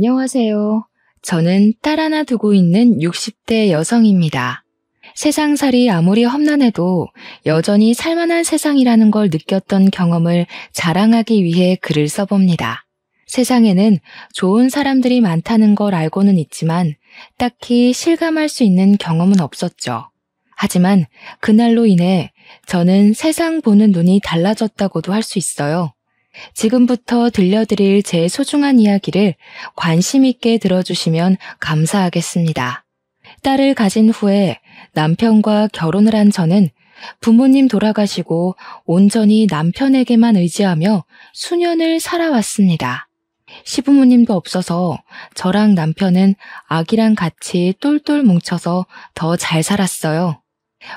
안녕하세요. 저는 딸 하나 두고 있는 60대 여성입니다. 세상살이 아무리 험난해도 여전히 살만한 세상이라는 걸 느꼈던 경험을 자랑하기 위해 글을 써봅니다. 세상에는 좋은 사람들이 많다는 걸 알고는 있지만 딱히 실감할 수 있는 경험은 없었죠. 하지만 그날로 인해 저는 세상 보는 눈이 달라졌다고도 할 수 있어요. 지금부터 들려드릴 제 소중한 이야기를 관심 있게 들어주시면 감사하겠습니다. 딸을 가진 후에 남편과 결혼을 한 저는 부모님 돌아가시고 온전히 남편에게만 의지하며 수년을 살아왔습니다. 시부모님도 없어서 저랑 남편은 아기랑 같이 똘똘 뭉쳐서 더 잘 살았어요.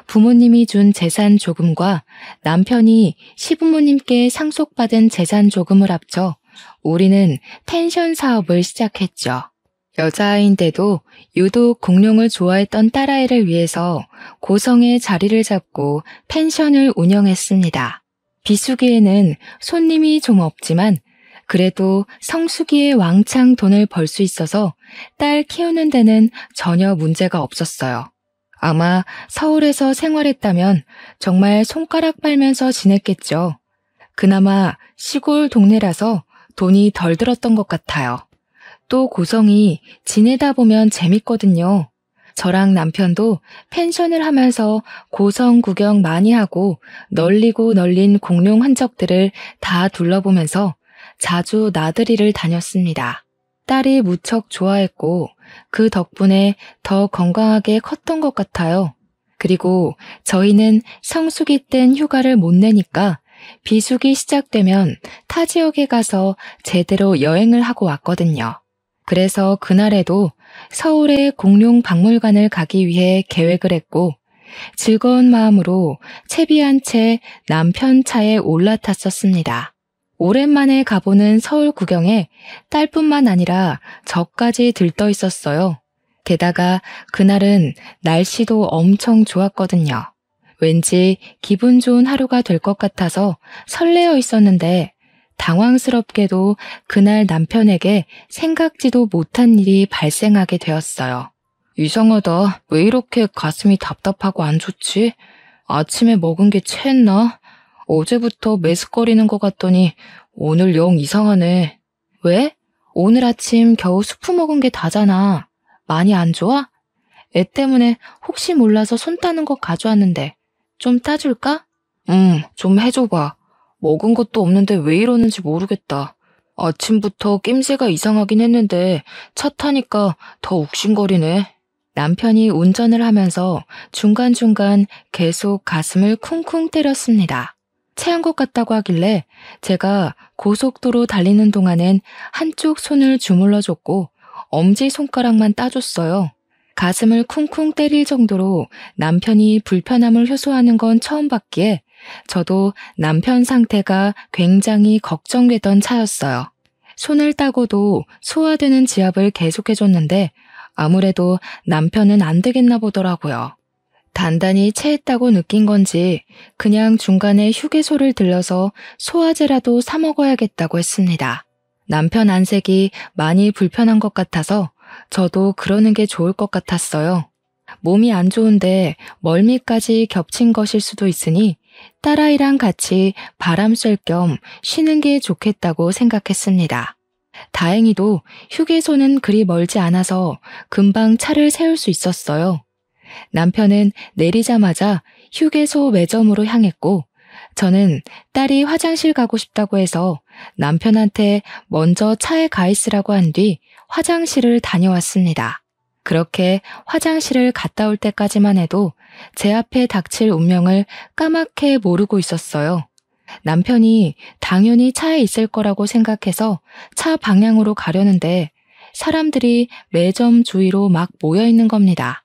부모님이 준 재산 조금과 남편이 시부모님께 상속받은 재산 조금을 합쳐 우리는 펜션 사업을 시작했죠. 여자아이인데도 유독 공룡을 좋아했던 딸아이를 위해서 고성에 자리를 잡고 펜션을 운영했습니다. 비수기에는 손님이 좀 없지만 그래도 성수기에 왕창 돈을 벌 수 있어서 딸 키우는 데는 전혀 문제가 없었어요. 아마 서울에서 생활했다면 정말 손가락 빨면서 지냈겠죠. 그나마 시골 동네라서 돈이 덜 들었던 것 같아요. 또 고성이 지내다 보면 재밌거든요. 저랑 남편도 펜션을 하면서 고성 구경 많이 하고 널리고 널린 공룡 흔적들을 다 둘러보면서 자주 나들이를 다녔습니다. 딸이 무척 좋아했고 그 덕분에 더 건강하게 컸던 것 같아요. 그리고 저희는 성수기 땐 휴가를 못 내니까 비수기 시작되면 타 지역에 가서 제대로 여행을 하고 왔거든요. 그래서 그날에도 서울의 공룡 박물관을 가기 위해 계획을 했고 즐거운 마음으로 채비한 채 남편 차에 올라탔었습니다. 오랜만에 가보는 서울 구경에 딸뿐만 아니라 저까지 들떠 있었어요. 게다가 그날은 날씨도 엄청 좋았거든요. 왠지 기분 좋은 하루가 될 것 같아서 설레어 있었는데 당황스럽게도 그날 남편에게 생각지도 못한 일이 발생하게 되었어요. 이상하다. 왜 이렇게 가슴이 답답하고 안 좋지? 아침에 먹은 게 체했나? 어제부터 메스꺼리는 것 같더니 오늘 영 이상하네. 왜? 오늘 아침 겨우 수프 먹은 게 다잖아. 많이 안 좋아? 애 때문에 혹시 몰라서 손 따는 거 가져왔는데 좀 따줄까? 좀 해줘봐. 먹은 것도 없는데 왜 이러는지 모르겠다. 아침부터 낌새가 이상하긴 했는데 차 타니까 더 욱신거리네. 남편이 운전을 하면서 중간중간 계속 가슴을 쿵쿵 때렸습니다. 체한 것 같다고 하길래 제가 고속도로 달리는 동안엔 한쪽 손을 주물러줬고 엄지손가락만 따줬어요. 가슴을 쿵쿵 때릴 정도로 남편이 불편함을 호소하는 건 처음 봤기에 저도 남편 상태가 굉장히 걱정되던 차였어요. 손을 따고도 소화되는 지압을 계속해줬는데 아무래도 남편은 안 되겠나 보더라고요. 단단히 체했다고 느낀 건지 그냥 중간에 휴게소를 들려서 소화제라도 사 먹어야겠다고 했습니다. 남편 안색이 많이 불편한 것 같아서 저도 그러는 게 좋을 것 같았어요. 몸이 안 좋은데 멀미까지 겹친 것일 수도 있으니 딸아이랑 같이 바람 쐴 겸 쉬는 게 좋겠다고 생각했습니다. 다행히도 휴게소는 그리 멀지 않아서 금방 차를 세울 수 있었어요. 남편은 내리자마자 휴게소 매점으로 향했고 저는 딸이 화장실 가고 싶다고 해서 남편한테 먼저 차에 가 있으라고 한 뒤 화장실을 다녀왔습니다. 그렇게 화장실을 갔다 올 때까지만 해도 제 앞에 닥칠 운명을 까맣게 모르고 있었어요. 남편이 당연히 차에 있을 거라고 생각해서 차 방향으로 가려는데 사람들이 매점 주위로 막 모여 있는 겁니다.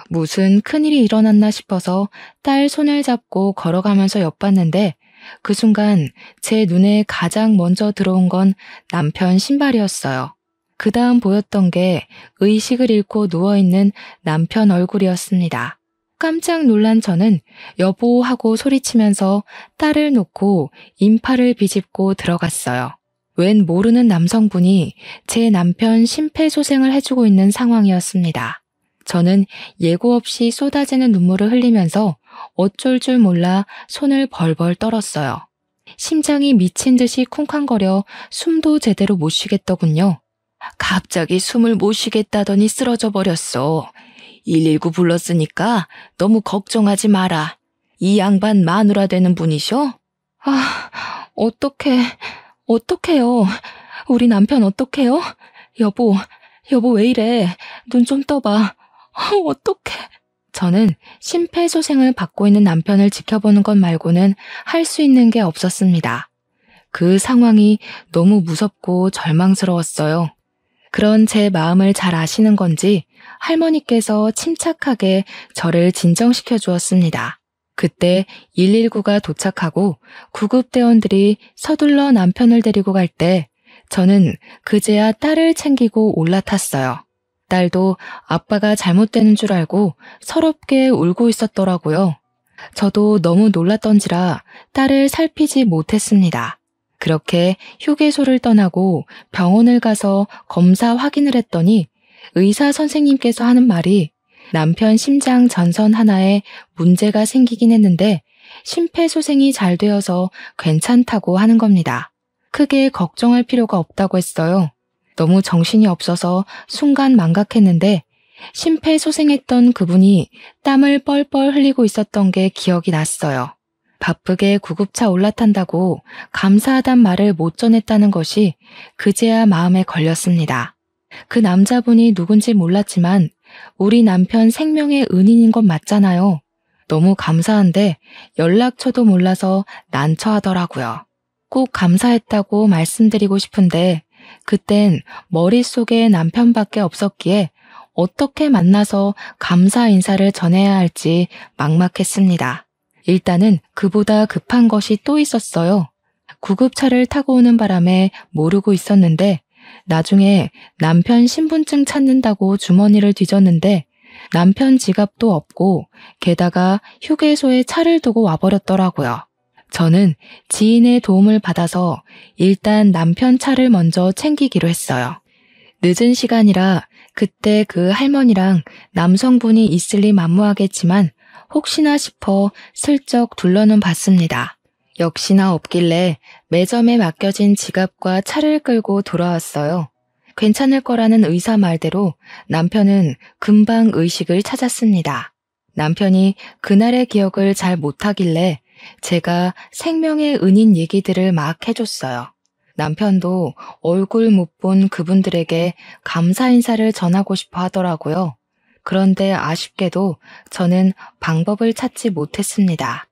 무슨 큰일이 일어났나 싶어서 딸 손을 잡고 걸어가면서 엿봤는데 그 순간 제 눈에 가장 먼저 들어온 건 남편 신발이었어요. 그 다음 보였던 게 의식을 잃고 누워있는 남편 얼굴이었습니다. 깜짝 놀란 저는 여보 하고 소리치면서 딸을 놓고 인파를 비집고 들어갔어요. 웬 모르는 남성분이 제 남편 심폐소생을 해주고 있는 상황이었습니다. 저는 예고 없이 쏟아지는 눈물을 흘리면서 어쩔 줄 몰라 손을 벌벌 떨었어요. 심장이 미친 듯이 쿵쾅거려 숨도 제대로 못 쉬겠더군요. 갑자기 숨을 못 쉬겠다더니 쓰러져 버렸어. 119 불렀으니까 너무 걱정하지 마라. 이 양반 마누라 되는 분이셔? 어떡해요. 우리 남편 어떡해요? 여보 왜 이래? 눈 좀 떠봐. 어떡해. 저는 심폐소생을 받고 있는 남편을 지켜보는 것 말고는 할 수 있는 게 없었습니다. 그 상황이 너무 무섭고 절망스러웠어요. 그런 제 마음을 잘 아시는 건지 할머니께서 침착하게 저를 진정시켜 주었습니다. 그때 119가 도착하고 구급대원들이 서둘러 남편을 데리고 갈 때 저는 그제야 딸을 챙기고 올라탔어요. 딸도 아빠가 잘못되는 줄 알고 서럽게 울고 있었더라고요. 저도 너무 놀랐던지라 딸을 살피지 못했습니다. 그렇게 휴게소를 떠나고 병원을 가서 검사 확인을 했더니 의사 선생님께서 하는 말이 남편 심장 전선 하나에 문제가 생기긴 했는데 심폐소생이 잘 되어서 괜찮다고 하는 겁니다. 크게 걱정할 필요가 없다고 했어요. 너무 정신이 없어서 순간 망각했는데 심폐소생했던 그분이 땀을 뻘뻘 흘리고 있었던 게 기억이 났어요. 바쁘게 구급차 올라탄다고 감사하단 말을 못 전했다는 것이 그제야 마음에 걸렸습니다. 그 남자분이 누군지 몰랐지만 우리 남편 생명의 은인인 건 맞잖아요. 너무 감사한데 연락처도 몰라서 난처하더라고요. 꼭 감사했다고 말씀드리고 싶은데 그땐 머릿속에 남편밖에 없었기에 어떻게 만나서 감사 인사를 전해야 할지 막막했습니다. 일단은 그보다 급한 것이 또 있었어요. 구급차를 타고 오는 바람에 모르고 있었는데 나중에 남편 신분증 찾는다고 주머니를 뒤졌는데 남편 지갑도 없고 게다가 휴게소에 차를 두고 와버렸더라고요. 저는 지인의 도움을 받아서 일단 남편 차를 먼저 챙기기로 했어요. 늦은 시간이라 그때 그 할머니랑 남성분이 있을리 만무하겠지만 혹시나 싶어 슬쩍 둘러는 봤습니다. 역시나 없길래 매점에 맡겨진 지갑과 차를 끌고 돌아왔어요. 괜찮을 거라는 의사 말대로 남편은 금방 의식을 찾았습니다. 남편이 그날의 기억을 잘 못하길래 제가 생명의 은인 얘기들을 막 해줬어요. 남편도 얼굴 못 본 그분들에게 감사 인사를 전하고 싶어 하더라고요. 그런데 아쉽게도 저는 방법을 찾지 못했습니다.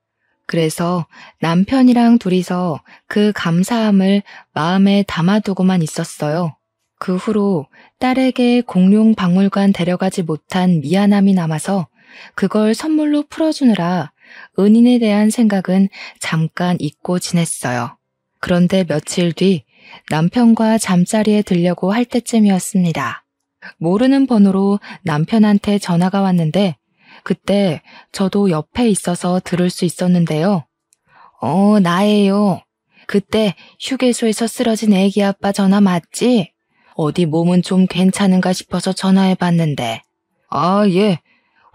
그래서 남편이랑 둘이서 그 감사함을 마음에 담아두고만 있었어요. 그 후로 딸에게 공룡 박물관 데려가지 못한 미안함이 남아서 그걸 선물로 풀어주느라 은인에 대한 생각은 잠깐 잊고 지냈어요. 그런데 며칠 뒤 남편과 잠자리에 들려고 할 때쯤이었습니다. 모르는 번호로 남편한테 전화가 왔는데 그때 저도 옆에 있어서 들을 수 있었는데요. 나예요. 그때 휴게소에서 쓰러진 애기 아빠 전화 맞지? 어디 몸은 좀 괜찮은가 싶어서 전화해봤는데. 예.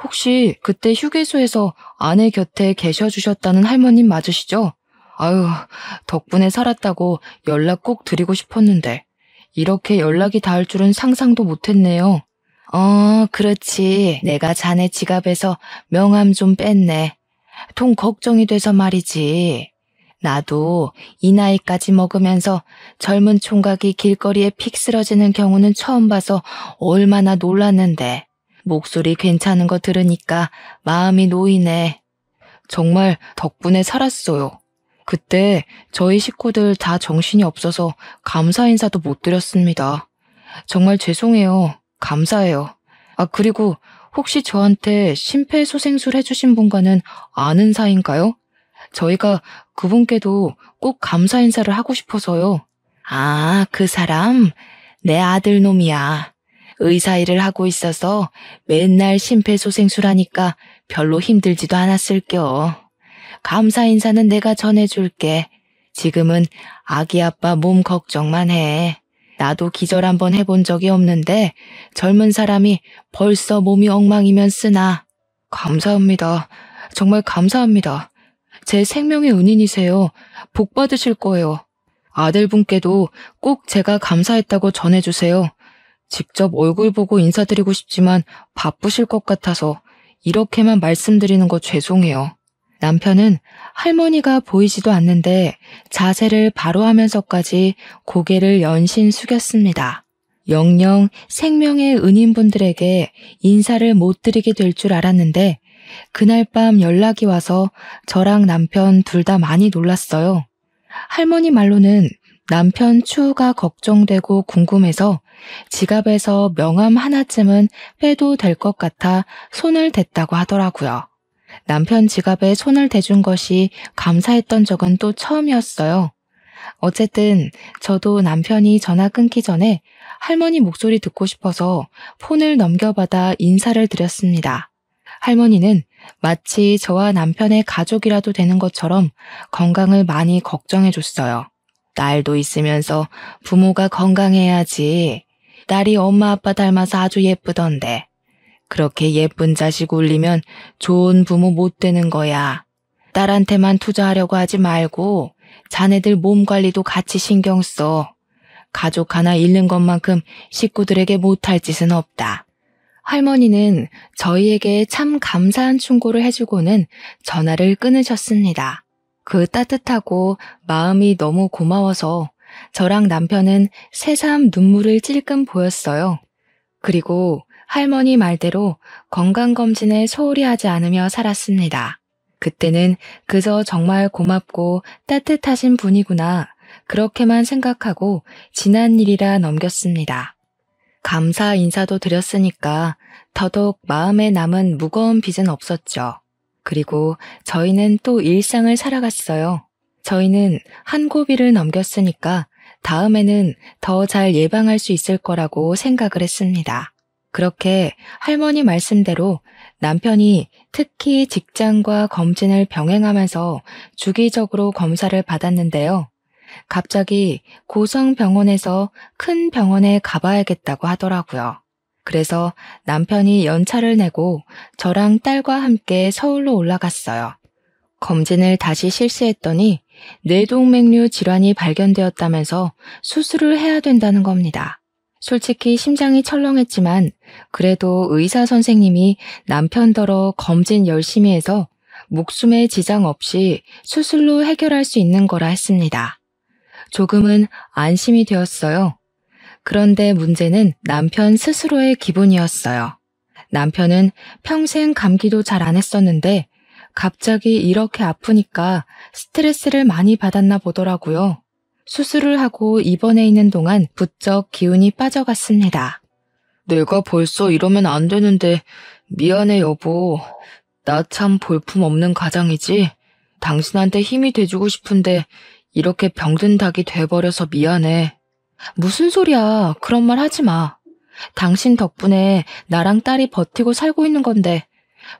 혹시 그때 휴게소에서 아내 곁에 계셔주셨다는 할머님 맞으시죠? 아유, 덕분에 살았다고 연락 꼭 드리고 싶었는데 이렇게 연락이 닿을 줄은 상상도 못했네요. 그렇지. 내가 자네 지갑에서 명함 좀 뺐네. 돈 걱정이 돼서 말이지. 나도 이 나이까지 먹으면서 젊은 총각이 길거리에 픽 쓰러지는 경우는 처음 봐서 얼마나 놀랐는데 목소리 괜찮은 거 들으니까 마음이 놓이네. 정말 덕분에 살았어요. 그때 저희 식구들 다 정신이 없어서 감사 인사도 못 드렸습니다. 정말 죄송해요. 감사해요. 그리고 혹시 저한테 심폐소생술 해주신 분과는 아는 사이인가요? 저희가 그분께도 꼭 감사 인사를 하고 싶어서요. 그 사람? 내 아들 놈이야. 의사 일을 하고 있어서 맨날 심폐소생술 하니까 별로 힘들지도 않았을겨. 감사 인사는 내가 전해줄게. 지금은 아기 아빠 몸 걱정만 해. 나도 기절 한번 해본 적이 없는데 젊은 사람이 벌써 몸이 엉망이면 쓰나. 감사합니다. 정말 감사합니다. 제 생명의 은인이세요. 복 받으실 거예요. 아들분께도 꼭 제가 감사했다고 전해주세요. 직접 얼굴 보고 인사드리고 싶지만 바쁘실 것 같아서 이렇게만 말씀드리는 거 죄송해요. 남편은 할머니가 보이지도 않는데 자세를 바로 하면서까지 고개를 연신 숙였습니다. 영영 생명의 은인분들에게 인사를 못 드리게 될 줄 알았는데 그날 밤 연락이 와서 저랑 남편 둘 다 많이 놀랐어요. 할머니 말로는 남편 추후가 걱정되고 궁금해서 지갑에서 명함 하나쯤은 빼도 될 것 같아 손을 댔다고 하더라고요. 남편 지갑에 손을 대준 것이 감사했던 적은 또 처음이었어요. 어쨌든 저도 남편이 전화 끊기 전에 할머니 목소리 듣고 싶어서 폰을 넘겨받아 인사를 드렸습니다. 할머니는 마치 저와 남편의 가족이라도 되는 것처럼 건강을 많이 걱정해줬어요. 딸도 있으면서 부모가 건강해야지. 딸이 엄마 아빠 닮아서 아주 예쁘던데. 그렇게 예쁜 자식 울리면 좋은 부모 못 되는 거야. 딸한테만 투자하려고 하지 말고 자네들 몸 관리도 같이 신경 써. 가족 하나 잃는 것만큼 식구들에게 못할 짓은 없다. 할머니는 저희에게 참 감사한 충고를 해주고는 전화를 끊으셨습니다. 그 따뜻하고 마음이 너무 고마워서 저랑 남편은 새삼 눈물을 찔끔 보였어요. 그리고 할머니 말대로 건강검진을 소홀히 하지 않으며 살았습니다. 그때는 그저 정말 고맙고 따뜻하신 분이구나 그렇게만 생각하고 지난 일이라 넘겼습니다. 감사 인사도 드렸으니까 더더욱 마음에 남은 무거운 빚은 없었죠. 그리고 저희는 또 일상을 살아갔어요. 저희는 한 고비를 넘겼으니까 다음에는 더 잘 예방할 수 있을 거라고 생각을 했습니다. 그렇게 할머니 말씀대로 남편이 특히 직장과 검진을 병행하면서 주기적으로 검사를 받았는데요. 갑자기 고성병원에서 큰 병원에 가봐야겠다고 하더라고요. 그래서 남편이 연차를 내고 저랑 딸과 함께 서울로 올라갔어요. 검진을 다시 실시했더니 뇌동맥류 질환이 발견되었다면서 수술을 해야 된다는 겁니다. 솔직히 심장이 철렁했지만 그래도 의사 선생님이 남편더러 검진 열심히 해서 목숨에 지장 없이 수술로 해결할 수 있는 거라 했습니다. 조금은 안심이 되었어요. 그런데 문제는 남편 스스로의 기분이었어요. 남편은 평생 감기도 잘 안 했었는데 갑자기 이렇게 아프니까 스트레스를 많이 받았나 보더라고요. 수술을 하고 입원해 있는 동안 부쩍 기운이 빠져갔습니다. 내가 벌써 이러면 안 되는데 미안해 여보. 나 참 볼품없는 가장이지. 당신한테 힘이 돼주고 싶은데 이렇게 병든 닭이 돼버려서 미안해. 무슨 소리야. 그런 말 하지 마. 당신 덕분에 나랑 딸이 버티고 살고 있는 건데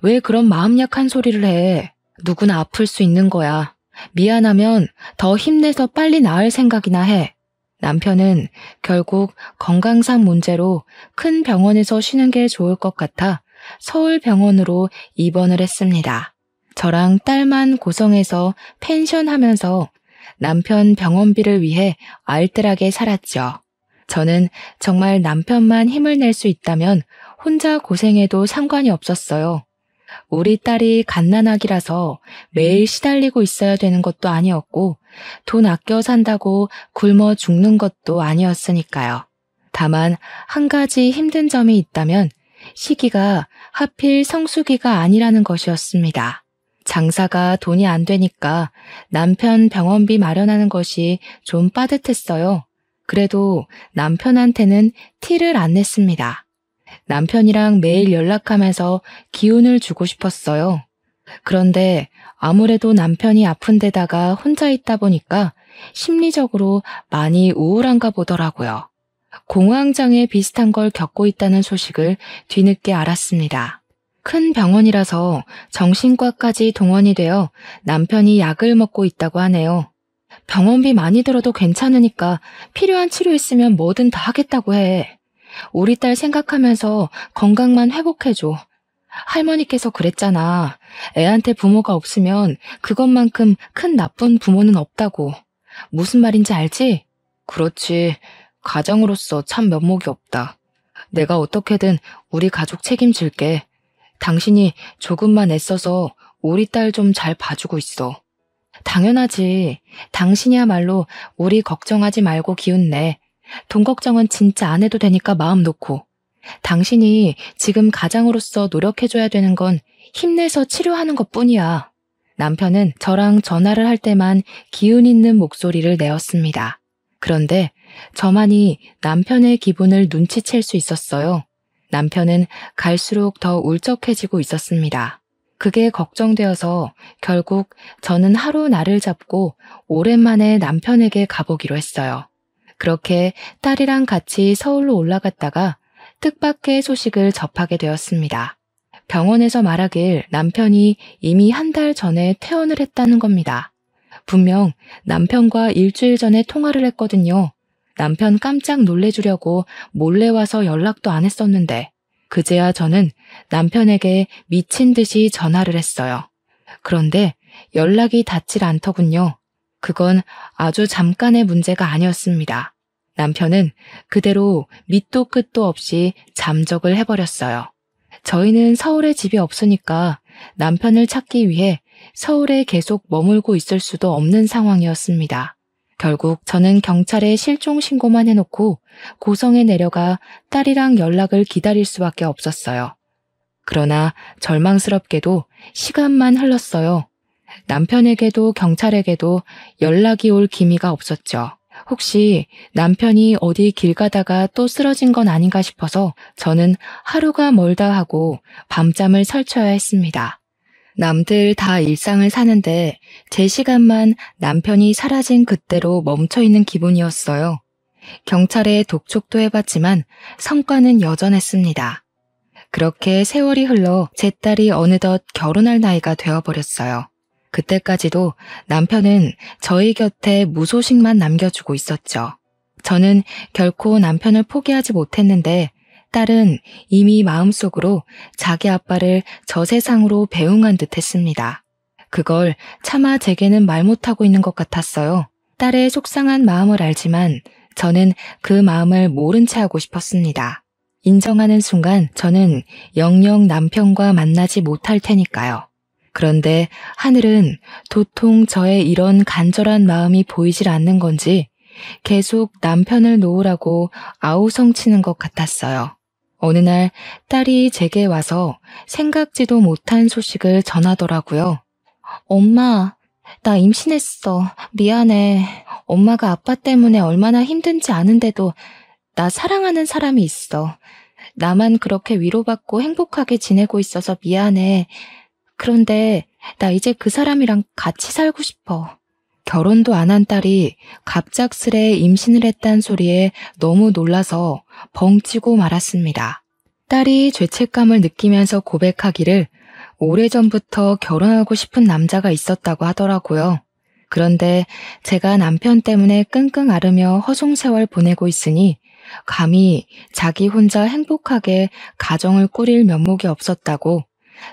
왜 그런 마음 약한 소리를 해. 누구나 아플 수 있는 거야. 미안하면 더 힘내서 빨리 나을 생각이나 해. 남편은 결국 건강상 문제로 큰 병원에서 쉬는 게 좋을 것 같아 서울병원으로 입원을 했습니다. 저랑 딸만 고성에서 펜션하면서 남편 병원비를 위해 알뜰하게 살았죠. 저는 정말 남편만 힘을 낼 수 있다면 혼자 고생해도 상관이 없었어요. 우리 딸이 갓난아기라서 매일 시달리고 있어야 되는 것도 아니었고 돈 아껴 산다고 굶어 죽는 것도 아니었으니까요. 다만 한 가지 힘든 점이 있다면 시기가 하필 성수기가 아니라는 것이었습니다. 장사가 돈이 안 되니까 남편 병원비 마련하는 것이 좀 빠듯했어요. 그래도 남편한테는 티를 안 냈습니다. 남편이랑 매일 연락하면서 기운을 주고 싶었어요. 그런데 아무래도 남편이 아픈 데다가 혼자 있다 보니까 심리적으로 많이 우울한가 보더라고요. 공황장애 비슷한 걸 겪고 있다는 소식을 뒤늦게 알았습니다. 큰 병원이라서 정신과까지 동원이 되어 남편이 약을 먹고 있다고 하네요. 병원비 많이 들어도 괜찮으니까 필요한 치료 있으면 뭐든 다 하겠다고 해. 우리 딸 생각하면서 건강만 회복해줘. 할머니께서 그랬잖아. 애한테 부모가 없으면 그것만큼 큰 나쁜 부모는 없다고. 무슨 말인지 알지? 그렇지. 가장으로서 참 면목이 없다. 내가 어떻게든 우리 가족 책임질게. 당신이 조금만 애써서 우리 딸 좀 잘 봐주고 있어. 당연하지. 당신이야말로 우리 걱정하지 말고 기운내. 돈 걱정은 진짜 안 해도 되니까 마음 놓고. 당신이 지금 가장으로서 노력해줘야 되는 건 힘내서 치료하는 것뿐이야. 남편은 저랑 전화를 할 때만 기운 있는 목소리를 내었습니다. 그런데 저만이 남편의 기분을 눈치챌 수 있었어요. 남편은 갈수록 더 울적해지고 있었습니다. 그게 걱정되어서 결국 저는 하루 날을 잡고 오랜만에 남편에게 가보기로 했어요. 그렇게 딸이랑 같이 서울로 올라갔다가 뜻밖의 소식을 접하게 되었습니다. 병원에서 말하길 남편이 이미 한 달 전에 퇴원을 했다는 겁니다. 분명 남편과 일주일 전에 통화를 했거든요. 남편 깜짝 놀래주려고 몰래 와서 연락도 안 했었는데 그제야 저는 남편에게 미친 듯이 전화를 했어요. 그런데 연락이 닿질 않더군요. 그건 아주 잠깐의 문제가 아니었습니다. 남편은 그대로 밑도 끝도 없이 잠적을 해버렸어요. 저희는 서울에 집이 없으니까 남편을 찾기 위해 서울에 계속 머물고 있을 수도 없는 상황이었습니다. 결국 저는 경찰에 실종 신고만 해놓고 고성에 내려가 딸이랑 연락을 기다릴 수밖에 없었어요. 그러나 절망스럽게도 시간만 흘렀어요. 남편에게도 경찰에게도 연락이 올 기미가 없었죠. 혹시 남편이 어디 길 가다가 또 쓰러진 건 아닌가 싶어서 저는 하루가 멀다 하고 밤잠을 설쳐야 했습니다. 남들 다 일상을 사는데 제 시간만 남편이 사라진 그때로 멈춰있는 기분이었어요. 경찰에 독촉도 해봤지만 성과는 여전했습니다. 그렇게 세월이 흘러 제 딸이 어느덧 결혼할 나이가 되어버렸어요. 그때까지도 남편은 저희 곁에 무소식만 남겨주고 있었죠. 저는 결코 남편을 포기하지 못했는데 딸은 이미 마음속으로 자기 아빠를 저 세상으로 배웅한 듯 했습니다. 그걸 차마 제게는 말 못하고 있는 것 같았어요. 딸의 속상한 마음을 알지만 저는 그 마음을 모른 채 하고 싶었습니다. 인정하는 순간 저는 영영 남편과 만나지 못할 테니까요. 그런데 하늘은 도통 저의 이런 간절한 마음이 보이질 않는 건지 계속 남편을 놓으라고 아우성치는 것 같았어요. 어느 날 딸이 제게 와서 생각지도 못한 소식을 전하더라고요. 엄마, 나 임신했어. 미안해. 엄마가 아빠 때문에 얼마나 힘든지 아는데도 나 사랑하는 사람이 있어. 나만 그렇게 위로받고 행복하게 지내고 있어서 미안해. 그런데 나 이제 그 사람이랑 같이 살고 싶어. 결혼도 안 한 딸이 갑작스레 임신을 했단 소리에 너무 놀라서 벙찌고 말았습니다. 딸이 죄책감을 느끼면서 고백하기를 오래전부터 결혼하고 싶은 남자가 있었다고 하더라고요. 그런데 제가 남편 때문에 끙끙 앓으며 허송세월 보내고 있으니 감히 자기 혼자 행복하게 가정을 꾸릴 면목이 없었다고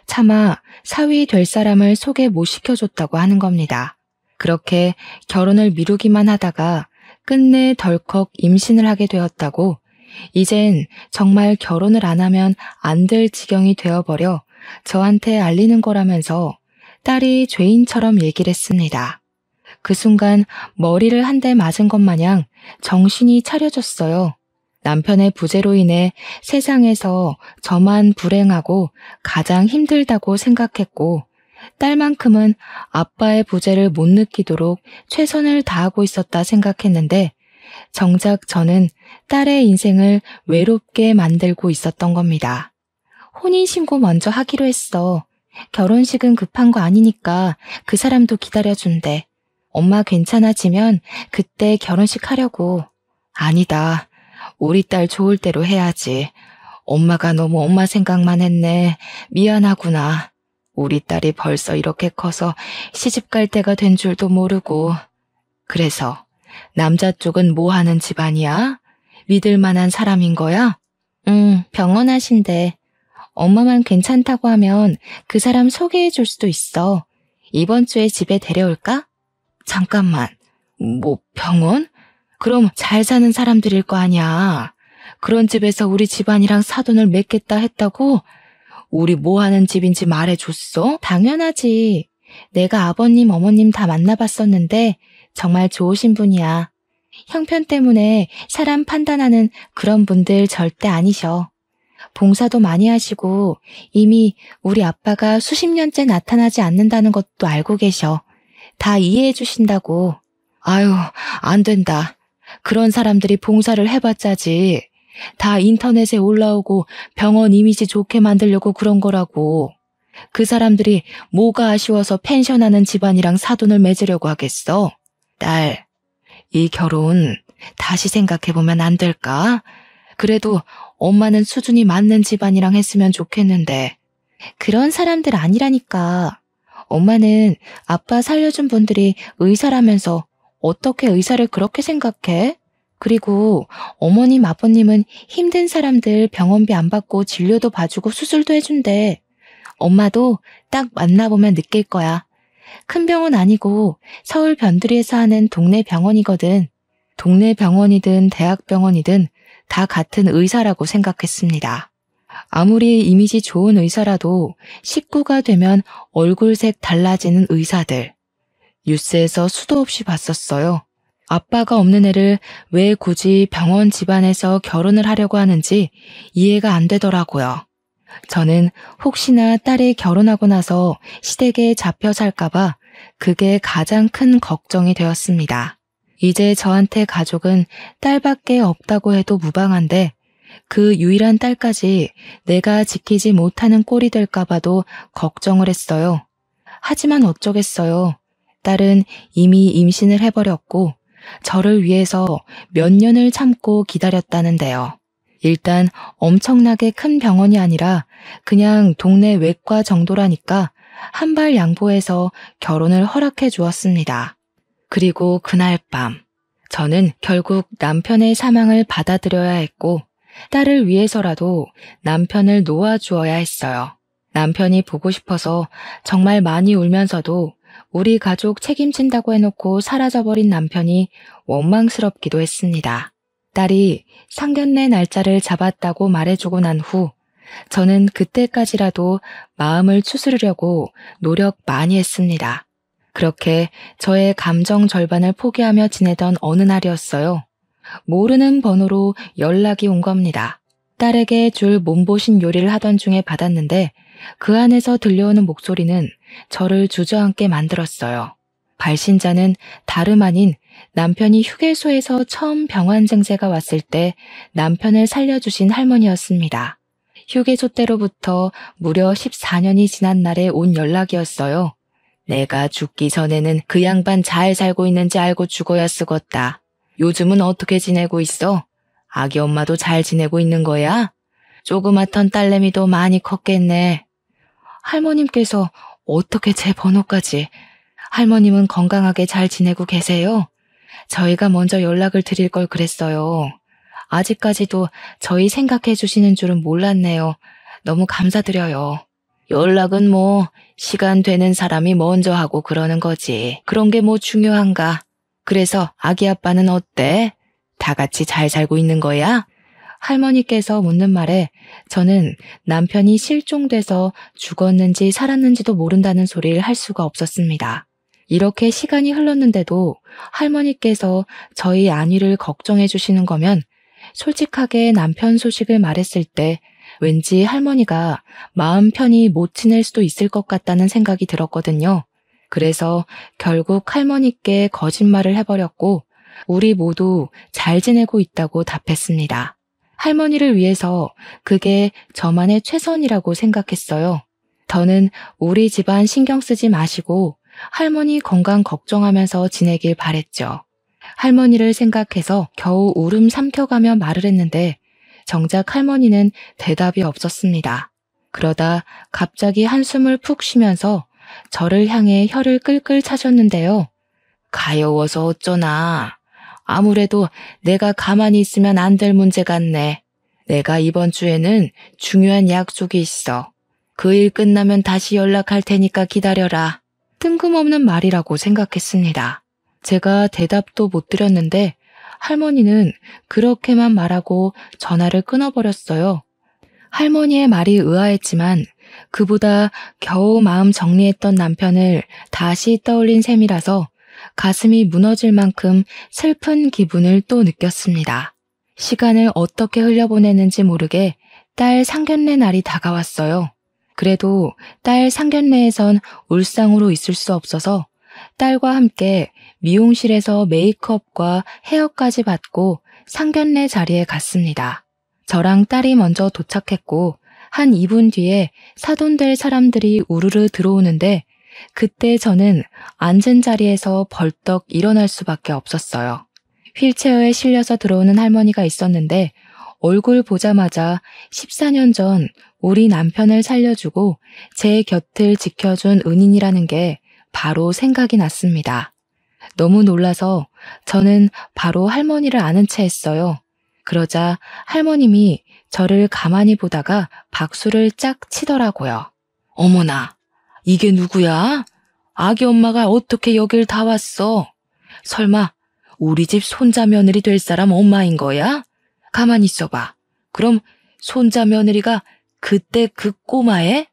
차마 사위 될 사람을 소개 못 시켜줬다고 하는 겁니다. 그렇게 결혼을 미루기만 하다가 끝내 덜컥 임신을 하게 되었다고 이젠 정말 결혼을 안 하면 안 될 지경이 되어버려 저한테 알리는 거라면서 딸이 죄인처럼 얘기를 했습니다. 그 순간 머리를 한 대 맞은 것 마냥 정신이 차려졌어요. 남편의 부재로 인해 세상에서 저만 불행하고 가장 힘들다고 생각했고 딸만큼은 아빠의 부재를 못 느끼도록 최선을 다하고 있었다 생각했는데 정작 저는 딸의 인생을 외롭게 만들고 있었던 겁니다. 혼인신고 먼저 하기로 했어. 결혼식은 급한 거 아니니까 그 사람도 기다려준대. 엄마 괜찮아지면 그때 결혼식 하려고. 아니다. 우리 딸 좋을 대로 해야지. 엄마가 너무 엄마 생각만 했네. 미안하구나. 우리 딸이 벌써 이렇게 커서 시집 갈 때가 된 줄도 모르고. 그래서 남자 쪽은 뭐 하는 집안이야? 믿을 만한 사람인 거야? 병원하신데 엄마만 괜찮다고 하면 그 사람 소개해 줄 수도 있어. 이번 주에 집에 데려올까? 잠깐만, 뭐 병원? 그럼 잘 사는 사람들일 거 아니야. 그런 집에서 우리 집안이랑 사돈을 맺겠다 했다고? 우리 뭐 하는 집인지 말해줬어? 당연하지. 내가 아버님, 어머님 다 만나봤었는데 정말 좋으신 분이야. 형편 때문에 사람 판단하는 그런 분들 절대 아니셔. 봉사도 많이 하시고 이미 우리 아빠가 수십 년째 나타나지 않는다는 것도 알고 계셔. 다 이해해 주신다고. 아유, 안 된다. 그런 사람들이 봉사를 해봤자지. 다 인터넷에 올라오고 병원 이미지 좋게 만들려고 그런 거라고. 그 사람들이 뭐가 아쉬워서 펜션하는 집안이랑 사돈을 맺으려고 하겠어? 딸, 이 결혼 다시 생각해보면 안 될까? 그래도 엄마는 수준이 맞는 집안이랑 했으면 좋겠는데. 그런 사람들 아니라니까. 엄마는 아빠 살려준 분들이 의사라면서 어떻게 의사를 그렇게 생각해? 그리고 어머님, 아버님은 힘든 사람들 병원비 안 받고 진료도 봐주고 수술도 해준대. 엄마도 딱 만나보면 느낄 거야. 큰 병원 아니고 서울 변두리에서 하는 동네 병원이거든. 동네 병원이든 대학병원이든 다 같은 의사라고 생각했습니다. 아무리 이미지 좋은 의사라도 식구가 되면 얼굴색 달라지는 의사들. 뉴스에서 수도 없이 봤었어요. 아빠가 없는 애를 왜 굳이 병원 집안에서 결혼을 하려고 하는지 이해가 안 되더라고요. 저는 혹시나 딸이 결혼하고 나서 시댁에 잡혀 살까봐 그게 가장 큰 걱정이 되었습니다. 이제 저한테 가족은 딸밖에 없다고 해도 무방한데 그 유일한 딸까지 내가 지키지 못하는 꼴이 될까봐도 걱정을 했어요. 하지만 어쩌겠어요. 딸은 이미 임신을 해버렸고 저를 위해서 몇 년을 참고 기다렸다는데요. 일단 엄청나게 큰 병원이 아니라 그냥 동네 외과 정도라니까 한 발 양보해서 결혼을 허락해 주었습니다. 그리고 그날 밤 저는 결국 남편의 사망을 받아들여야 했고 딸을 위해서라도 남편을 놓아주어야 했어요. 남편이 보고 싶어서 정말 많이 울면서도 우리 가족 책임진다고 해놓고 사라져버린 남편이 원망스럽기도 했습니다. 딸이 상견례 날짜를 잡았다고 말해주고 난 후 저는 그때까지라도 마음을 추스르려고 노력 많이 했습니다. 그렇게 저의 감정 절반을 포기하며 지내던 어느 날이었어요. 모르는 번호로 연락이 온 겁니다. 딸에게 줄 몸보신 요리를 하던 중에 받았는데 그 안에서 들려오는 목소리는 저를 주저앉게 만들었어요. 발신자는 다름 아닌 남편이 휴게소에서 처음 병원 증세가 왔을 때 남편을 살려주신 할머니였습니다. 휴게소 때로부터 무려 14년이 지난 날에 온 연락이었어요. 내가 죽기 전에는 그 양반 잘 살고 있는지 알고 죽어야 쓰겄다. 요즘은 어떻게 지내고 있어? 아기 엄마도 잘 지내고 있는 거야? 조그맣던 딸내미도 많이 컸겠네. 할머님께서 어떻게 제 번호까지? 할머님은 건강하게 잘 지내고 계세요? 저희가 먼저 연락을 드릴 걸 그랬어요. 아직까지도 저희 생각해 주시는 줄은 몰랐네요. 너무 감사드려요. 연락은 뭐 시간 되는 사람이 먼저 하고 그러는 거지. 그런 게 뭐 중요한가? 그래서 아기 아빠는 어때? 다 같이 잘 살고 있는 거야? 할머니께서 묻는 말에 저는 남편이 실종돼서 죽었는지 살았는지도 모른다는 소리를 할 수가 없었습니다. 이렇게 시간이 흘렀는데도 할머니께서 저희 안위를 걱정해 주시는 거면 솔직하게 남편 소식을 말했을 때 왠지 할머니가 마음 편히 못 지낼 수도 있을 것 같다는 생각이 들었거든요. 그래서 결국 할머니께 거짓말을 해버렸고 우리 모두 잘 지내고 있다고 답했습니다. 할머니를 위해서 그게 저만의 최선이라고 생각했어요. 저는 우리 집안 신경 쓰지 마시고 할머니 건강 걱정하면서 지내길 바랬죠. 할머니를 생각해서 겨우 울음 삼켜가며 말을 했는데 정작 할머니는 대답이 없었습니다. 그러다 갑자기 한숨을 푹 쉬면서 저를 향해 혀를 끌끌 차셨는데요. 가여워서 어쩌나. 아무래도 내가 가만히 있으면 안 될 문제 같네. 내가 이번 주에는 중요한 약속이 있어. 그 일 끝나면 다시 연락할 테니까 기다려라. 뜬금없는 말이라고 생각했습니다. 제가 대답도 못 드렸는데 할머니는 그렇게만 말하고 전화를 끊어버렸어요. 할머니의 말이 의아했지만 그보다 겨우 마음 정리했던 남편을 다시 떠올린 셈이라서 가슴이 무너질 만큼 슬픈 기분을 또 느꼈습니다. 시간을 어떻게 흘려보내는지 모르게 딸 상견례 날이 다가왔어요. 그래도 딸 상견례에선 울상으로 있을 수 없어서 딸과 함께 미용실에서 메이크업과 헤어까지 받고 상견례 자리에 갔습니다. 저랑 딸이 먼저 도착했고 한 2분 뒤에 사돈될 사람들이 우르르 들어오는데 그때 저는 앉은 자리에서 벌떡 일어날 수밖에 없었어요. 휠체어에 실려서 들어오는 할머니가 있었는데 얼굴 보자마자 14년 전 우리 남편을 살려주고 제 곁을 지켜준 은인이라는 게 바로 생각이 났습니다. 너무 놀라서 저는 바로 할머니를 아는 채 했어요. 그러자 할머님이 저를 가만히 보다가 박수를 짝 치더라고요. 어머나, 이게 누구야? 아기 엄마가 어떻게 여길 다 왔어? 설마 우리 집 손자 며느리 될 사람 엄마인 거야? 가만히 있어봐. 그럼 손자 며느리가 그때 그 꼬마애?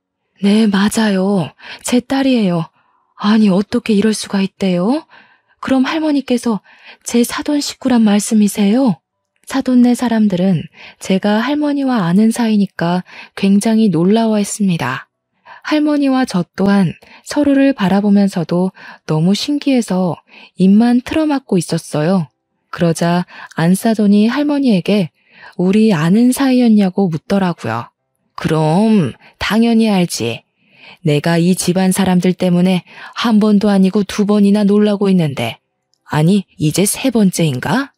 네, 맞아요. 제 딸이에요. 아니, 어떻게 이럴 수가 있대요? 그럼 할머니께서 제 사돈 식구란 말씀이세요? 사돈네 사람들은 제가 할머니와 아는 사이니까 굉장히 놀라워했습니다. 할머니와 저 또한 서로를 바라보면서도 너무 신기해서 입만 틀어막고 있었어요. 그러자 안사돈이 할머니에게 우리 아는 사이였냐고 묻더라고요. 그럼 당연히 알지. 내가 이 집안 사람들 때문에 한 번도 아니고 2번이나 놀라고 있는데, 아니 이제 3번째인가?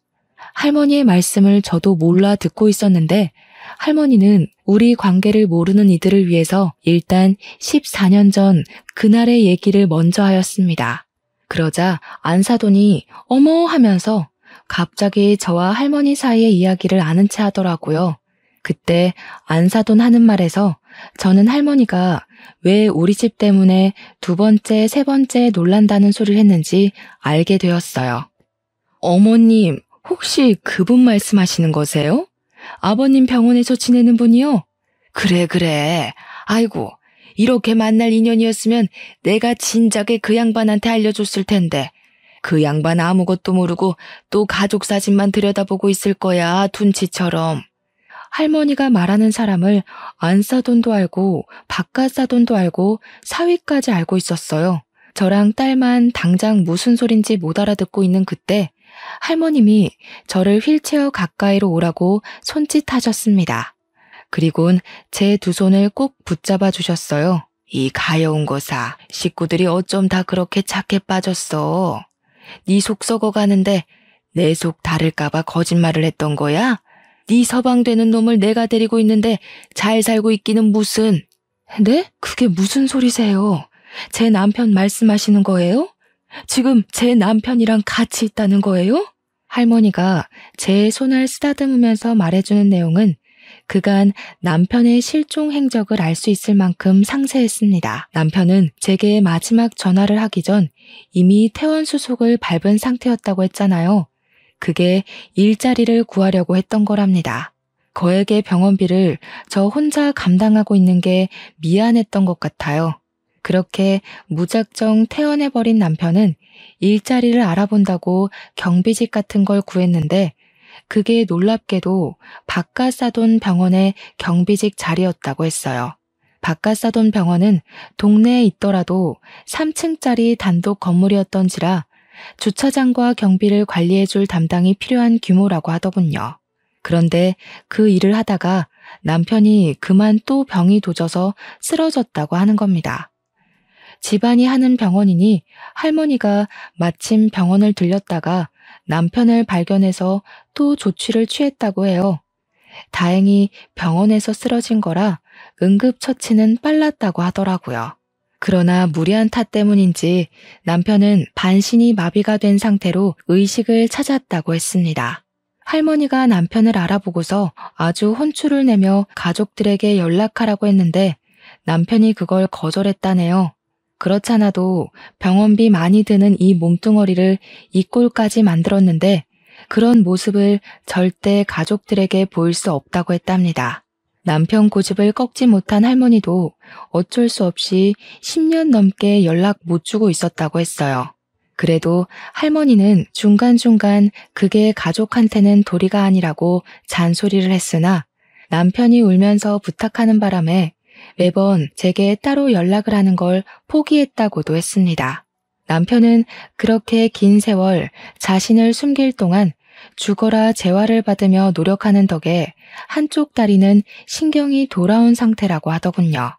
할머니의 말씀을 저도 몰라 듣고 있었는데 할머니는 우리 관계를 모르는 이들을 위해서 일단 14년 전 그날의 얘기를 먼저 하였습니다. 그러자 안사돈이 어머 하면서 갑자기 저와 할머니 사이의 이야기를 아는 채 하더라고요. 그때 안사돈 하는 말에서 저는 할머니가 왜 우리 집 때문에 2번째, 3번째 놀란다는 소리를 했는지 알게 되었어요. 어머님, 혹시 그분 말씀하시는 거세요? 아버님 병원에서 지내는 분이요? 그래. 아이고, 이렇게 만날 인연이었으면 내가 진작에 그 양반한테 알려줬을 텐데. 그 양반 아무것도 모르고 또 가족 사진만 들여다보고 있을 거야, 둔치처럼. 할머니가 말하는 사람을 안사돈도 알고 바깥사돈도 알고 사위까지 알고 있었어요. 저랑 딸만 당장 무슨 소린지 못 알아듣고 있는 그때 할머님이 저를 휠체어 가까이로 오라고 손짓하셨습니다. 그리곤 제 2 손을 꼭 붙잡아 주셨어요. 이 가여운 거사, 식구들이 어쩜 다 그렇게 착해 빠졌어. 네 속 썩어가는데 내 속 다를까봐 거짓말을 했던 거야? 네 서방되는 놈을 내가 데리고 있는데 잘 살고 있기는 무슨. 네? 그게 무슨 소리세요? 제 남편 말씀하시는 거예요? 지금 제 남편이랑 같이 있다는 거예요? 할머니가 제 손을 쓰다듬으면서 말해주는 내용은 그간 남편의 실종 행적을 알 수 있을 만큼 상세했습니다. 남편은 제게 마지막 전화를 하기 전 이미 퇴원 수속을 밟은 상태였다고 했잖아요. 그게 일자리를 구하려고 했던 거랍니다. 거액의 병원비를 저 혼자 감당하고 있는 게 미안했던 것 같아요. 그렇게 무작정 퇴원해버린 남편은 일자리를 알아본다고 경비직 같은 걸 구했는데 그게 놀랍게도 바깥사돈 병원의 경비직 자리였다고 했어요. 바깥사돈 병원은 동네에 있더라도 3층짜리 단독 건물이었던지라 주차장과 경비를 관리해줄 담당이 필요한 규모라고 하더군요. 그런데 그 일을 하다가 남편이 그만 또 병이 도져서 쓰러졌다고 하는 겁니다. 집안이 하는 병원이니 할머니가 마침 병원을 들렸다가 남편을 발견해서 또 조치를 취했다고 해요. 다행히 병원에서 쓰러진 거라 응급처치는 빨랐다고 하더라고요. 그러나 무리한 탓 때문인지 남편은 반신이 마비가 된 상태로 의식을 찾았다고 했습니다. 할머니가 남편을 알아보고서 아주 혼쭐을 내며 가족들에게 연락하라고 했는데 남편이 그걸 거절했다네요. 그렇잖아도 병원비 많이 드는 이 몸뚱어리를 이 꼴까지 만들었는데 그런 모습을 절대 가족들에게 보일 수 없다고 했답니다. 남편 고집을 꺾지 못한 할머니도 어쩔 수 없이 10년 넘게 연락 못 주고 있었다고 했어요. 그래도 할머니는 중간중간 그게 가족한테는 도리가 아니라고 잔소리를 했으나 남편이 울면서 부탁하는 바람에 매번 제게 따로 연락을 하는 걸 포기했다고도 했습니다. 남편은 그렇게 긴 세월 자신을 숨길 동안 죽어라 재활을 받으며 노력하는 덕에 한쪽 다리는 신경이 돌아온 상태라고 하더군요.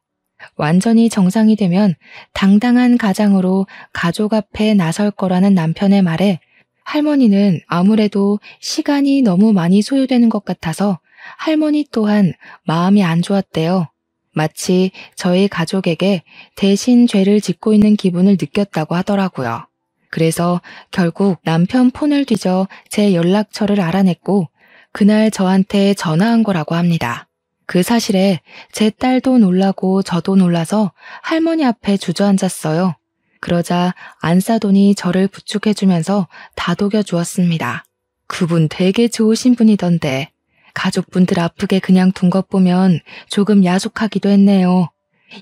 완전히 정상이 되면 당당한 가장으로 가족 앞에 나설 거라는 남편의 말에 할머니는 아무래도 시간이 너무 많이 소요되는 것 같아서 할머니 또한 마음이 안 좋았대요. 마치 저희 가족에게 대신 죄를 짓고 있는 기분을 느꼈다고 하더라고요. 그래서 결국 남편 폰을 뒤져 제 연락처를 알아냈고 그날 저한테 전화한 거라고 합니다. 그 사실에 제 딸도 놀라고 저도 놀라서 할머니 앞에 주저앉았어요. 그러자 안사돈이 저를 부축해주면서 다독여 주었습니다. 그분 되게 좋으신 분이던데 가족분들 아프게 그냥 둔 것 보면 조금 야속하기도 했네요.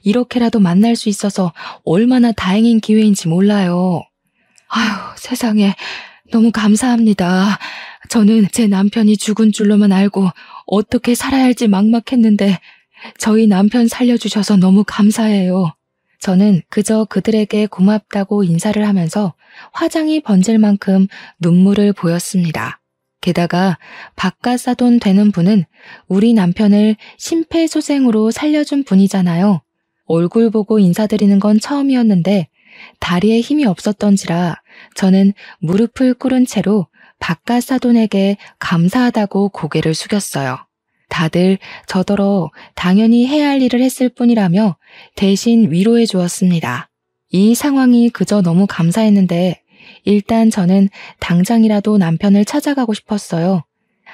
이렇게라도 만날 수 있어서 얼마나 다행인 기회인지 몰라요. 아휴, 세상에 너무 감사합니다. 저는 제 남편이 죽은 줄로만 알고 어떻게 살아야 할지 막막했는데 저희 남편 살려주셔서 너무 감사해요. 저는 그저 그들에게 고맙다고 인사를 하면서 화장이 번질 만큼 눈물을 보였습니다. 게다가 바깥사돈 되는 분은 우리 남편을 심폐소생으로 살려준 분이잖아요. 얼굴 보고 인사드리는 건 처음이었는데 다리에 힘이 없었던지라 저는 무릎을 꿇은 채로 바깥사돈에게 감사하다고 고개를 숙였어요. 다들 저더러 당연히 해야 할 일을 했을 뿐이라며 대신 위로해 주었습니다. 이 상황이 그저 너무 감사했는데 일단 저는 당장이라도 남편을 찾아가고 싶었어요.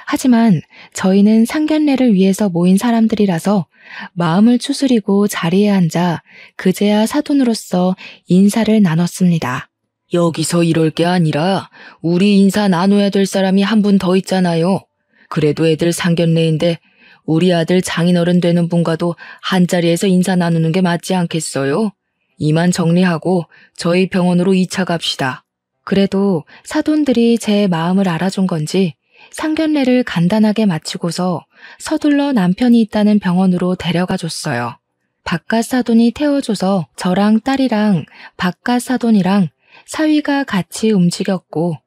하지만 저희는 상견례를 위해서 모인 사람들이라서 마음을 추스리고 자리에 앉아 그제야 사돈으로서 인사를 나눴습니다. 여기서 이럴 게 아니라 우리 인사 나눠야 될 사람이 한 분 더 있잖아요. 그래도 애들 상견례인데 우리 아들 장인어른 되는 분과도 한자리에서 인사 나누는 게 맞지 않겠어요? 이만 정리하고 저희 병원으로 2차 갑시다. 그래도 사돈들이 제 마음을 알아준 건지 상견례를 간단하게 마치고서 서둘러 남편이 있다는 병원으로 데려가 줬어요. 바깥 사돈이 태워줘서 저랑 딸이랑 바깥 사돈이랑 사위가 같이 움직였고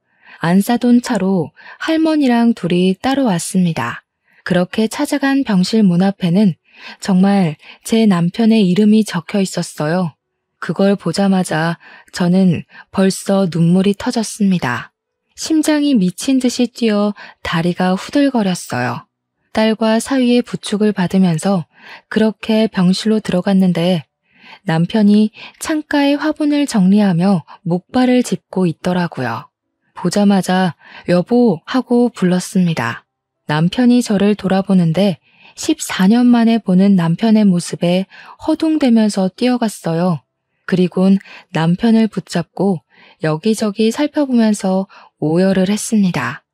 안사돈 차로 할머니랑 둘이 따로 왔습니다. 그렇게 찾아간 병실 문 앞에는 정말 제 남편의 이름이 적혀 있었어요. 그걸 보자마자 저는 벌써 눈물이 터졌습니다. 심장이 미친 듯이 뛰어 다리가 후들거렸어요. 딸과 사위의 부축을 받으면서 그렇게 병실로 들어갔는데 남편이 창가에 화분을 정리하며 목발을 짚고 있더라고요. 보자마자 여보 하고 불렀습니다. 남편이 저를 돌아보는데 14년 만에 보는 남편의 모습에 허둥대면서 뛰어갔어요. 그리곤 남편을 붙잡고 여기저기 살펴보면서 오열을 했습니다.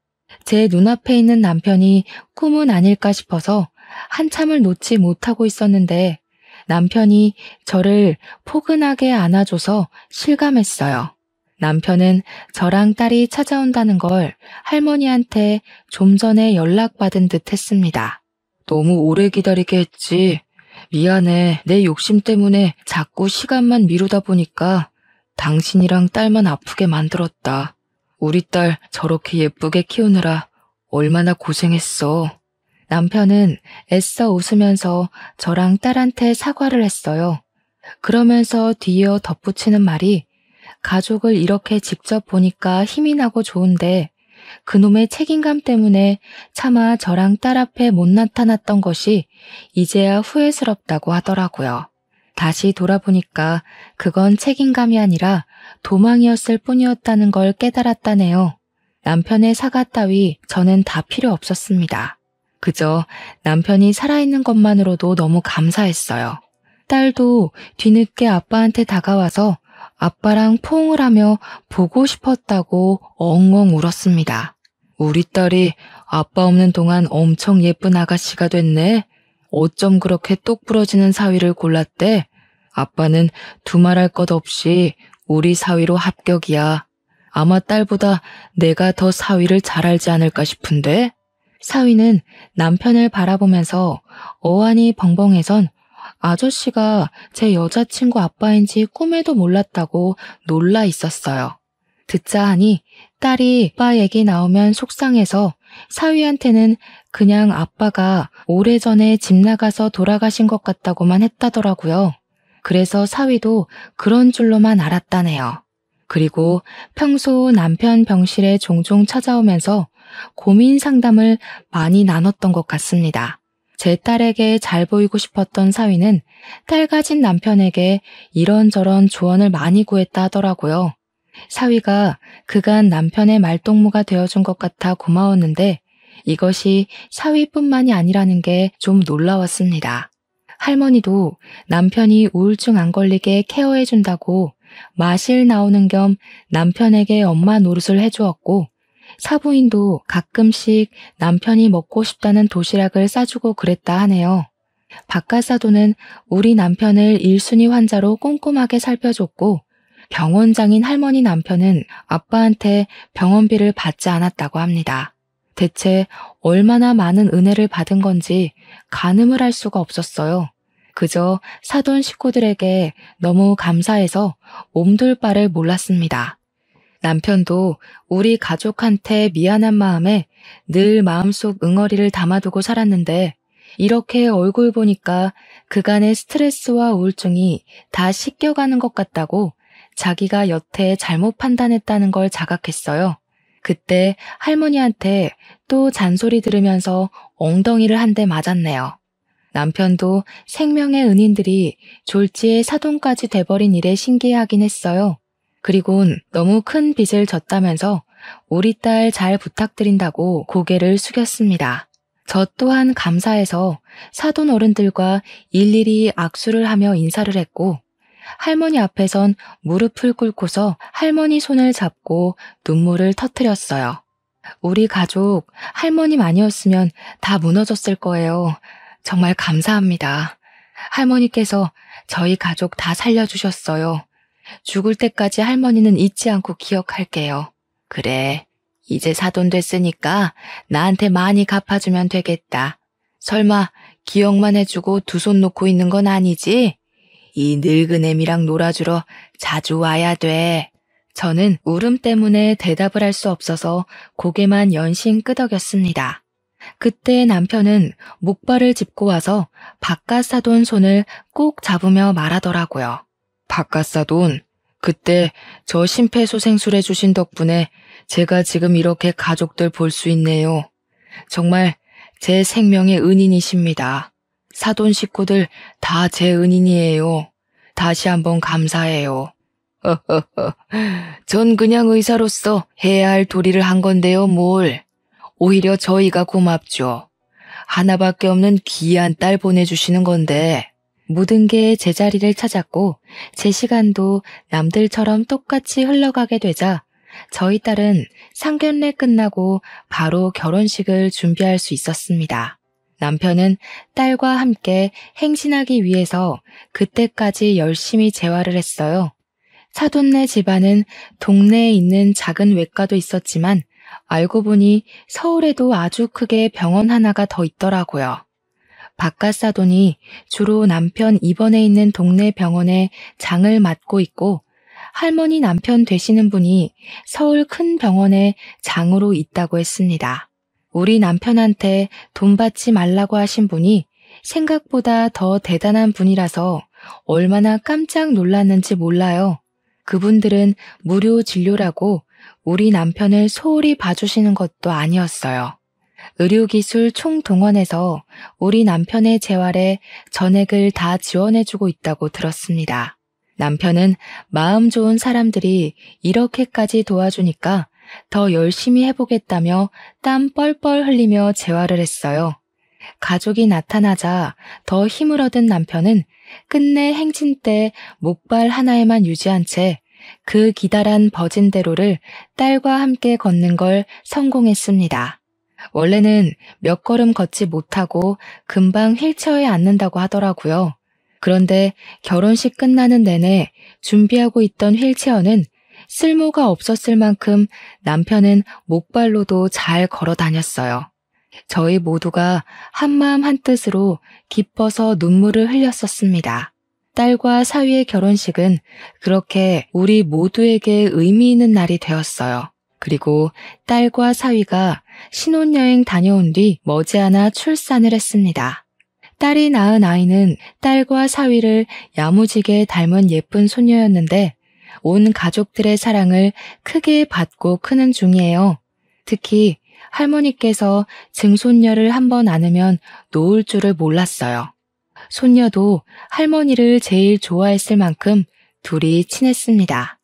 제 눈앞에 있는 남편이 꿈은 아닐까 싶어서 한참을 놓지 못하고 있었는데 남편이 저를 포근하게 안아줘서 실감했어요. 남편은 저랑 딸이 찾아온다는 걸 할머니한테 좀 전에 연락받은 듯 했습니다. 너무 오래 기다리게 했지. 미안해. 내 욕심 때문에 자꾸 시간만 미루다 보니까 당신이랑 딸만 아프게 만들었다. 우리 딸 저렇게 예쁘게 키우느라 얼마나 고생했어. 남편은 애써 웃으면서 저랑 딸한테 사과를 했어요. 그러면서 뒤이어 덧붙이는 말이 가족을 이렇게 직접 보니까 힘이 나고 좋은데 그놈의 책임감 때문에 차마 저랑 딸 앞에 못 나타났던 것이 이제야 후회스럽다고 하더라고요. 다시 돌아보니까 그건 책임감이 아니라 도망이었을 뿐이었다는 걸 깨달았다네요. 남편의 사과 따위 저는 다 필요 없었습니다. 그저 남편이 살아있는 것만으로도 너무 감사했어요. 딸도 뒤늦게 아빠한테 다가와서 아빠랑 포옹을 하며 보고 싶었다고 엉엉 울었습니다. 우리 딸이 아빠 없는 동안 엄청 예쁜 아가씨가 됐네. 어쩜 그렇게 똑 부러지는 사위를 골랐대? 아빠는 두말할 것 없이 우리 사위로 합격이야. 아마 딸보다 내가 더 사위를 잘 알지 않을까 싶은데? 사위는 남편을 바라보면서 어안이 벙벙해선 아저씨가 제 여자친구 아빠인지 꿈에도 몰랐다고 놀라 있었어요. 듣자 하니 딸이 아빠 얘기 나오면 속상해서 사위한테는 그냥 아빠가 오래전에 집 나가서 돌아가신 것 같다고만 했다더라고요. 그래서 사위도 그런 줄로만 알았다네요. 그리고 평소 남편 병실에 종종 찾아오면서 고민 상담을 많이 나눴던 것 같습니다. 제 딸에게 잘 보이고 싶었던 사위는 딸 가진 남편에게 이런저런 조언을 많이 구했다 하더라고요. 사위가 그간 남편의 말동무가 되어준 것 같아 고마웠는데 이것이 사위뿐만이 아니라는 게 좀 놀라웠습니다. 할머니도 남편이 우울증 안 걸리게 케어해준다고 마실 나오는 겸 남편에게 엄마 노릇을 해주었고 사부인도 가끔씩 남편이 먹고 싶다는 도시락을 싸주고 그랬다 하네요. 바깥사도는 우리 남편을 1순위 환자로 꼼꼼하게 살펴줬고 병원장인 할머니 남편은 아빠한테 병원비를 받지 않았다고 합니다. 대체 얼마나 많은 은혜를 받은 건지 가늠을 할 수가 없었어요. 그저 사돈 식구들에게 너무 감사해서 몸둘 바를 몰랐습니다. 남편도 우리 가족한테 미안한 마음에 늘 마음속 응어리를 담아두고 살았는데 이렇게 얼굴 보니까 그간의 스트레스와 우울증이 다 씻겨가는 것 같다고 자기가 여태 잘못 판단했다는 걸 자각했어요. 그때 할머니한테 또 잔소리 들으면서 엉덩이를 한 대 맞았네요. 남편도 생명의 은인들이 졸지에 사돈까지 돼버린 일에 신기해하긴 했어요. 그리곤 너무 큰 빚을 졌다면서 우리 딸 잘 부탁드린다고 고개를 숙였습니다. 저 또한 감사해서 사돈 어른들과 일일이 악수를 하며 인사를 했고 할머니 앞에선 무릎을 꿇고서 할머니 손을 잡고 눈물을 터뜨렸어요. 우리 가족 할머님 아니었으면 다 무너졌을 거예요. 정말 감사합니다. 할머니께서 저희 가족 다 살려주셨어요. 죽을 때까지 할머니는 잊지 않고 기억할게요. 그래, 이제 사돈 됐으니까 나한테 많이 갚아주면 되겠다. 설마 기억만 해주고 두 손 놓고 있는 건 아니지? 이 늙은 애미랑 놀아주러 자주 와야 돼. 저는 울음 때문에 대답을 할 수 없어서 고개만 연신 끄덕였습니다. 그때 남편은 목발을 짚고 와서 바깥사돈 손을 꼭 잡으며 말하더라고요. 바깥사돈, 그때 저 심폐소생술 해주신 덕분에 제가 지금 이렇게 가족들 볼 수 있네요. 정말 제 생명의 은인이십니다. 사돈 식구들 다 제 은인이에요. 다시 한번 감사해요. 전 그냥 의사로서 해야 할 도리를 한 건데요, 뭘. 오히려 저희가 고맙죠. 하나밖에 없는 귀한 딸 보내주시는 건데. 모든 게 제자리를 찾았고 제 시간도 남들처럼 똑같이 흘러가게 되자 저희 딸은 상견례 끝나고 바로 결혼식을 준비할 수 있었습니다. 남편은 딸과 함께 행진하기 위해서 그때까지 열심히 재활을 했어요. 사돈네 집안은 동네에 있는 작은 외과도 있었지만 알고 보니 서울에도 아주 크게 병원 하나가 더 있더라고요. 바깥사돈이 주로 남편 입원해 있는 동네 병원에 장을 맡고 있고 할머니 남편 되시는 분이 서울 큰 병원에 장으로 있다고 했습니다. 우리 남편한테 돈 받지 말라고 하신 분이 생각보다 더 대단한 분이라서 얼마나 깜짝 놀랐는지 몰라요. 그분들은 무료 진료라고 우리 남편을 소홀히 봐주시는 것도 아니었어요. 의료기술 총동원해서 우리 남편의 재활에 전액을 다 지원해주고 있다고 들었습니다. 남편은 마음 좋은 사람들이 이렇게까지 도와주니까 더 열심히 해보겠다며 땀 뻘뻘 흘리며 재활을 했어요. 가족이 나타나자 더 힘을 얻은 남편은 끝내 행진 때 목발 하나에만 유지한 채 그 기다란 버진대로를 딸과 함께 걷는 걸 성공했습니다. 원래는 몇 걸음 걷지 못하고 금방 휠체어에 앉는다고 하더라고요. 그런데 결혼식 끝나는 내내 준비하고 있던 휠체어는 쓸모가 없었을 만큼 남편은 목발로도 잘 걸어 다녔어요. 저희 모두가 한마음 한뜻으로 기뻐서 눈물을 흘렸었습니다. 딸과 사위의 결혼식은 그렇게 우리 모두에게 의미 있는 날이 되었어요. 그리고 딸과 사위가 신혼여행 다녀온 뒤 머지않아 출산을 했습니다. 딸이 낳은 아이는 딸과 사위를 야무지게 닮은 예쁜 소녀였는데 온 가족들의 사랑을 크게 받고 크는 중이에요. 특히 할머니께서 증손녀를 한번 안으면 놓을 줄을 몰랐어요. 손녀도 할머니를 제일 좋아했을 만큼 둘이 친했습니다.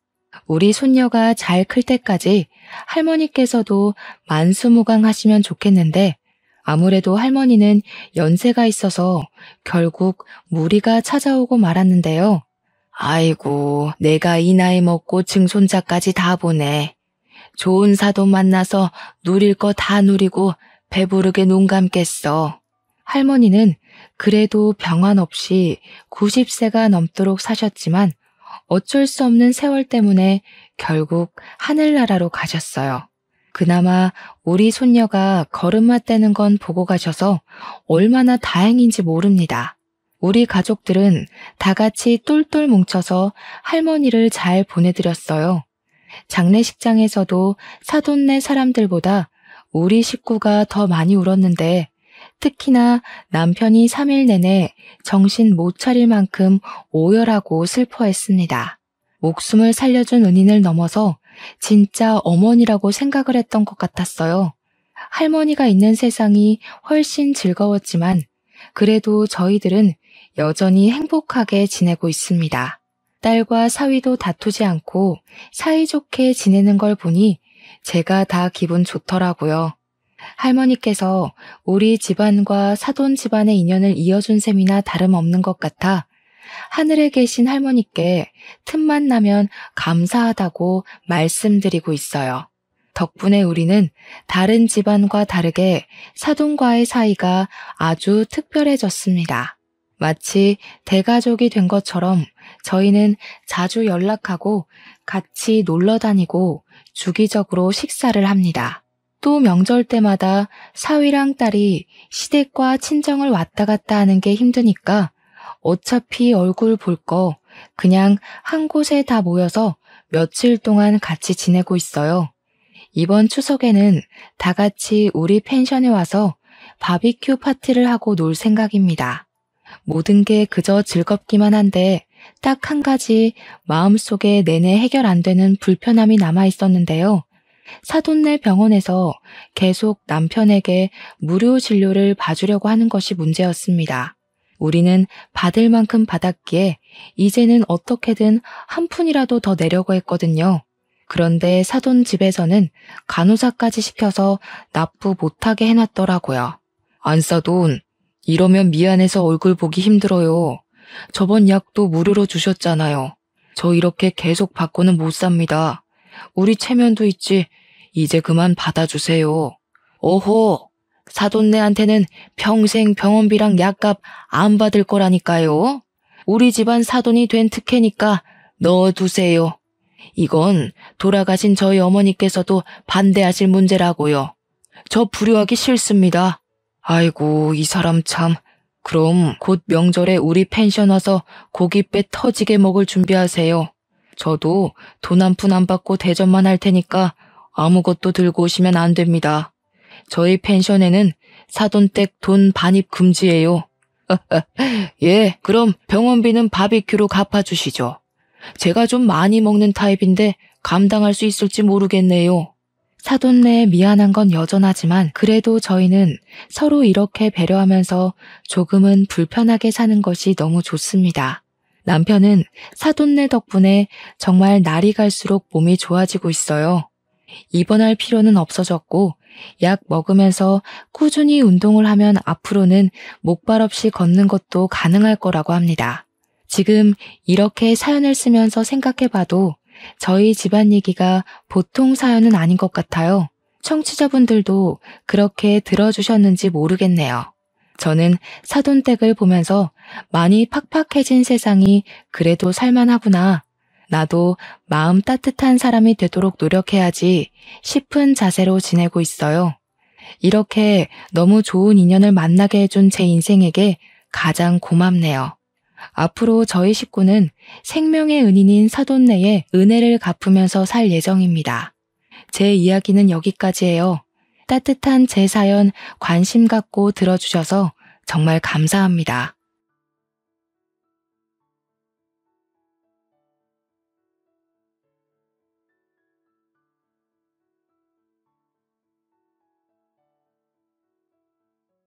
우리 손녀가 잘 클 때까지 할머니께서도 만수무강하시면 좋겠는데 아무래도 할머니는 연세가 있어서 결국 무리가 찾아오고 말았는데요. 아이고, 내가 이 나이 먹고 증손자까지 다 보네. 좋은 사돈 만나서 누릴 거 다 누리고 배부르게 눈 감겠어. 할머니는 그래도 병환 없이 90세가 넘도록 사셨지만 어쩔 수 없는 세월 때문에 결국 하늘나라로 가셨어요. 그나마 우리 손녀가 걸음마 떼는 건 보고 가셔서 얼마나 다행인지 모릅니다. 우리 가족들은 다 같이 똘똘 뭉쳐서 할머니를 잘 보내드렸어요. 장례식장에서도 사돈네 사람들보다 우리 식구가 더 많이 울었는데 특히나 남편이 3일 내내 정신 못 차릴 만큼 오열하고 슬퍼했습니다. 목숨을 살려준 은인을 넘어서 진짜 어머니라고 생각을 했던 것 같았어요. 할머니가 있는 세상이 훨씬 즐거웠지만 그래도 저희들은 여전히 행복하게 지내고 있습니다. 딸과 사위도 다투지 않고 사이좋게 지내는 걸 보니 제가 다 기분 좋더라고요. 할머니께서 우리 집안과 사돈 집안의 인연을 이어준 셈이나 다름없는 것 같아 하늘에 계신 할머니께 틈만 나면 감사하다고 말씀드리고 있어요. 덕분에 우리는 다른 집안과 다르게 사돈과의 사이가 아주 특별해졌습니다. 마치 대가족이 된 것처럼 저희는 자주 연락하고 같이 놀러 다니고 주기적으로 식사를 합니다. 또 명절 때마다 사위랑 딸이 시댁과 친정을 왔다 갔다 하는 게 힘드니까 어차피 얼굴 볼 거 그냥 한 곳에 다 모여서 며칠 동안 같이 지내고 있어요. 이번 추석에는 다 같이 우리 펜션에 와서 바비큐 파티를 하고 놀 생각입니다. 모든 게 그저 즐겁기만 한데 딱 한 가지 마음속에 내내 해결 안 되는 불편함이 남아 있었는데요. 사돈네 병원에서 계속 남편에게 무료 진료를 봐주려고 하는 것이 문제였습니다. 우리는 받을 만큼 받았기에 이제는 어떻게든 한 푼이라도 더 내려고 했거든요. 그런데 사돈 집에서는 간호사까지 시켜서 납부 못하게 해놨더라고요. 안사돈, 이러면 미안해서 얼굴 보기 힘들어요. 저번 약도 무료로 주셨잖아요. 저 이렇게 계속 받고는 못 삽니다. 우리 체면도 있지. 이제 그만 받아주세요. 오호, 사돈네한테는 평생 병원비랑 약값 안 받을 거라니까요. 우리 집안 사돈이 된 특혜니까 넣어두세요. 이건 돌아가신 저희 어머니께서도 반대하실 문제라고요. 저 불효하기 싫습니다. 아이고, 이 사람 참. 그럼 곧 명절에 우리 펜션 와서 고깃배 터지게 먹을 준비하세요. 저도 돈 한 푼 안 받고 대접만 할 테니까 아무것도 들고 오시면 안 됩니다. 저희 펜션에는 사돈댁 돈 반입 금지예요. 예, 그럼 병원비는 바비큐로 갚아주시죠. 제가 좀 많이 먹는 타입인데 감당할 수 있을지 모르겠네요. 사돈네에 미안한 건 여전하지만 그래도 저희는 서로 이렇게 배려하면서 조금은 불편하게 사는 것이 너무 좋습니다. 남편은 사돈네 덕분에 정말 날이 갈수록 몸이 좋아지고 있어요. 입원할 필요는 없어졌고 약 먹으면서 꾸준히 운동을 하면 앞으로는 목발 없이 걷는 것도 가능할 거라고 합니다. 지금 이렇게 사연을 쓰면서 생각해봐도 저희 집안 얘기가 보통 사연은 아닌 것 같아요. 청취자분들도 그렇게 들어주셨는지 모르겠네요. 저는 사돈댁을 보면서 많이 팍팍해진 세상이 그래도 살만하구나. 나도 마음 따뜻한 사람이 되도록 노력해야지 싶은 자세로 지내고 있어요. 이렇게 너무 좋은 인연을 만나게 해준 제 인생에게 가장 고맙네요. 앞으로 저희 식구는 생명의 은인인 사돈네의 은혜를 갚으면서 살 예정입니다. 제 이야기는 여기까지예요. 따뜻한 제 사연 관심 갖고 들어주셔서 정말 감사합니다.